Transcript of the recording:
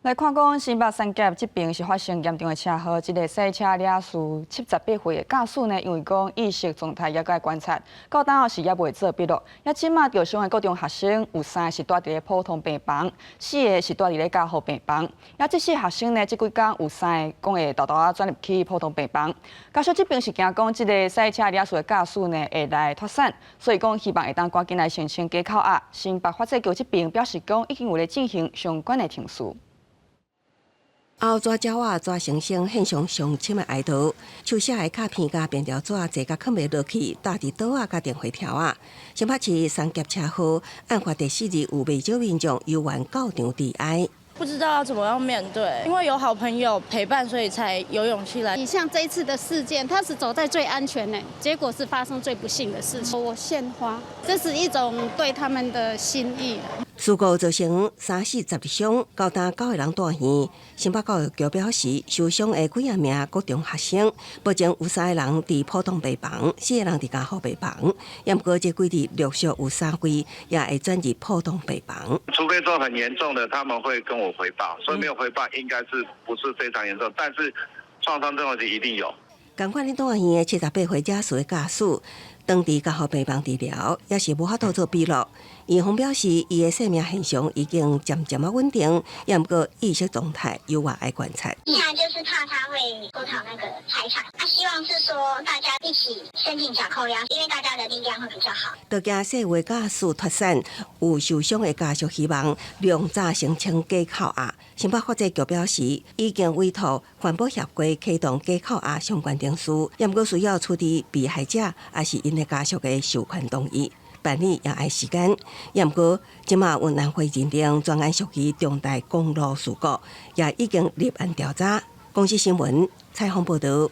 来看讲，新北三甲这边是发生严重的车祸，一个赛车驾驶78岁的驾驶呢，因为讲意识状态也该观察，到当后是也未做笔录。也即马受伤的高中学生有3个是住伫咧普通病房，4个是住伫咧加护病房。也这些学生呢，这几天有3个讲会豆豆转入去普通病房。家属这边是惊讲，这个赛车驾驶的驾驶呢会来脱产，所以讲希望会当赶紧来申请加考押。新北法制局这边表示讲，已经有咧进行相关的程序。后抓鸟仔抓成生现象上深的哀悼，手写的卡片甲便条纸坐甲放袂落去，搭伫桌仔甲电话条啊。新北市三甲车祸案发第4日，有袂少民众游玩到场致哀。不知道要怎么样面对，因为有好朋友陪伴，所以才有勇气来。你像这一次的事件，他是走在最安全的，结果是发生最不幸的事情。我献花，这是一种对他们的心意。事故造成3死10日伤，高达9个人住院。新北教育局表示，受伤的几啊名高中学生，目前有3个人伫普通病房，4个人伫加护病房。不过这几日陆续有3位也会转入普通病房。除非说很严重的，他们会跟我回报，所以没有回报应该是不是非常严重，但是创伤症候群一定有。同款咧，住院的78岁驾驶的驾驶，当伫加护病房治疗，也是无法度做笔录。院方表示，伊的生命现象已经渐渐稳定，也不过意识状态有外爱观察。现在就是怕他会偷讨那个财产，希望是说大家一起申请假扣押，因为大家的力量会比较好。多惊细位驾驶脱产，有受伤的家属希望量早申请加扣押。新北法制局表示，已经委托环保协会启动加扣押相关程序，也不过需要取得被害者也是因的家属的授权同意。办理也要时间，也不过，即马云南会认定专案属于重大公路事故，也已经立案调查。公司新闻采访报道。